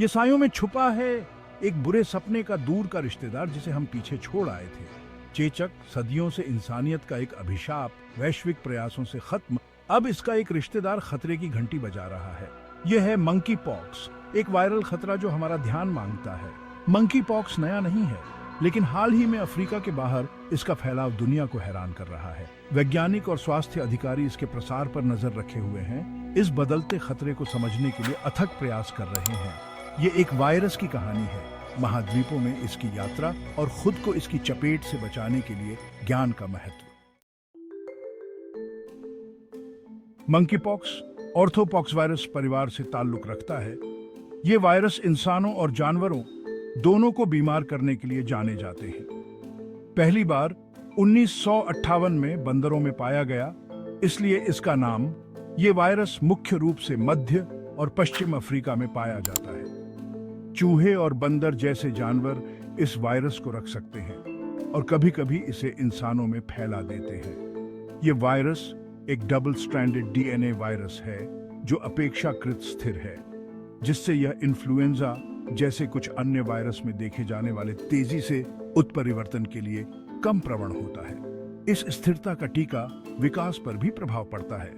ये सायों में छुपा है एक बुरे सपने का दूर का रिश्तेदार जिसे हम पीछे छोड़ आए थे। चेचक सदियों से इंसानियत का एक अभिशाप, वैश्विक प्रयासों से खत्म, अब इसका एक रिश्तेदार खतरे की घंटी बजा रहा है। यह है मंकी पॉक्स, एक वायरल खतरा जो हमारा ध्यान मांगता है। मंकी पॉक्स नया नहीं है, लेकिन हाल ही में अफ्रीका के बाहर इसका फैलाव दुनिया को हैरान कर रहा है। वैज्ञानिक और स्वास्थ्य अधिकारी इसके प्रसार पर नजर रखे हुए हैं, इस बदलते खतरे को समझने के लिए अथक प्रयास कर रहे हैं। ये एक वायरस की कहानी है, महाद्वीपों में इसकी यात्रा और खुद को इसकी चपेट से बचाने के लिए ज्ञान का महत्व। मंकी पॉक्स ऑर्थोपॉक्स वायरस परिवार से ताल्लुक रखता है। ये वायरस इंसानों और जानवरों दोनों को बीमार करने के लिए जाने जाते हैं। पहली बार 1958 में बंदरों में पाया गया, इसलिए इसका नाम। ये वायरस मुख्य रूप से मध्य और पश्चिम अफ्रीका में पाया जाता है। चूहे और बंदर जैसे जानवर इस वायरस को रख सकते हैं और कभी-कभी इसे इंसानों में फैला देते हैं। ये वायरस एक डबल स्ट्रैंडेड डीएनए वायरस है जो अपेक्षाकृत स्थिर है, जिससे यह इन्फ्लुएंजा जैसे कुछ अन्य वायरस में देखे जाने वाले तेजी से उत्परिवर्तन के लिए कम प्रवण होता है। इस स्थिरता का टीका विकास पर भी प्रभाव पड़ता है,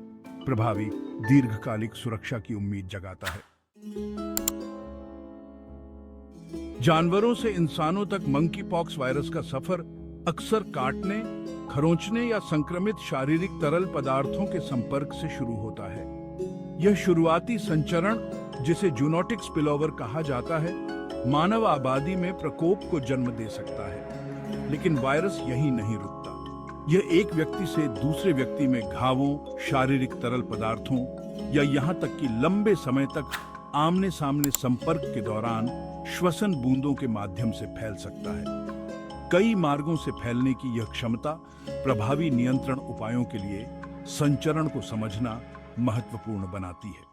प्रभावी दीर्घकालिक सुरक्षा की उम्मीद जगाता है। जानवरों से इंसानों तक मंकी पॉक्स वायरस का सफर अक्सर काटने, खरोंचने या संक्रमित शारीरिक तरल पदार्थों के संपर्क से शुरू होता है। यह शुरुआती संचरण, जिसे जूनोटिक स्पिलओवर कहा जाता है, मानव आबादी में प्रकोप को जन्म दे सकता है। लेकिन वायरस यहीं नहीं रुकता। यह एक व्यक्ति से दूसरे व्यक्ति में घावों, शारीरिक तरल पदार्थों या यहां तक कि लंबे समय तक आमने सामने संपर्क के दौरान श्वसन बूंदों के माध्यम से फैल सकता है। कई मार्गों से फैलने की यह क्षमता प्रभावी नियंत्रण उपायों के लिए संचरण को समझना महत्वपूर्ण बनाती है।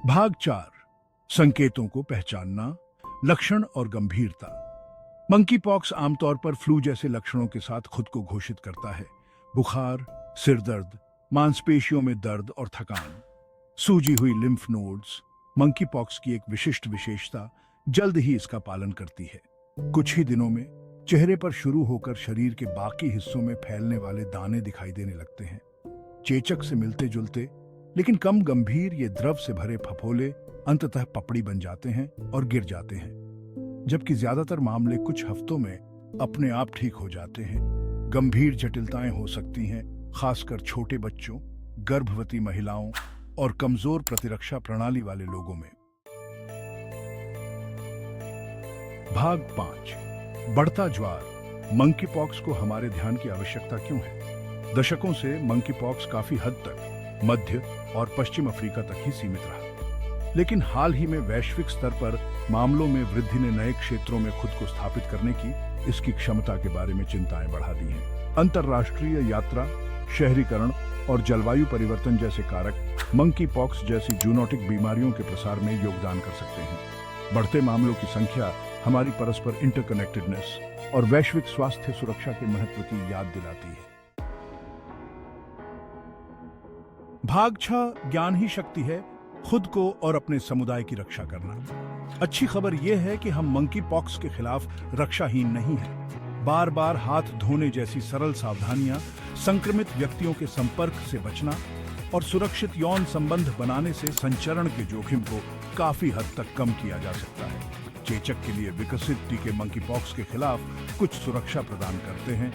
भाग 4, संकेतों को पहचानना, लक्षण और गंभीरता। मंकी पॉक्स आमतौर पर फ्लू जैसे लक्षणों के साथ खुद को घोषित करता है। बुखार, सिर दर्द, मांसपेशियों में दर्द और थकान, सूजी हुई लिम्फ नोड्स। मंकी पॉक्स की एक विशिष्ट विशेषता जल्द ही इसका पालन करती है। कुछ ही दिनों में चेहरे पर शुरू होकर शरीर के बाकी हिस्सों में फैलने वाले दाने दिखाई देने लगते हैं। चेचक से मिलते जुलते लेकिन कम गंभीर ये द्रव से भरे फफोले अंततः पपड़ी बन जाते हैं और गिर जाते हैं, जबकि ज्यादातर मामले कुछ हफ्तों में अपने आप ठीक हो जाते हैं। गंभीर जटिलताएं हो सकती हैं, खासकर छोटे बच्चों, गर्भवती महिलाओं और कमजोर प्रतिरक्षा प्रणाली वाले लोगों में। भाग 5, बढ़ता ज्वार। मंकी पॉक्स को हमारे ध्यान की आवश्यकता क्यों है? दशकों से मंकी पॉक्स काफी हद तक मध्य और पश्चिम अफ्रीका तक ही सीमित रहा, लेकिन हाल ही में वैश्विक स्तर पर मामलों में वृद्धि ने नए क्षेत्रों में खुद को स्थापित करने की इसकी क्षमता के बारे में चिंताएं बढ़ा दी हैं। अंतर्राष्ट्रीय यात्रा, शहरीकरण और जलवायु परिवर्तन जैसे कारक मंकी पॉक्स जैसी जूनोटिक बीमारियों के प्रसार में योगदान कर सकते हैं। बढ़ते मामलों की संख्या हमारी परस्पर इंटरकनेक्टेडनेस और वैश्विक स्वास्थ्य सुरक्षा के महत्व की याद दिलाती है। भाग 6, ज्ञान ही शक्ति है, खुद को और अपने समुदाय की रक्षा करना। अच्छी खबर यह है कि हम मंकी पॉक्स के खिलाफ रक्षाहीन नहीं हैं। बार बार हाथ धोने जैसी सरल सावधानियां, संक्रमित व्यक्तियों के संपर्क से बचना और सुरक्षित यौन संबंध बनाने से संचरण के जोखिम को काफी हद तक कम किया जा सकता है। चेचक के लिए विकसित टीके मंकी पॉक्स के खिलाफ कुछ सुरक्षा प्रदान करते हैं।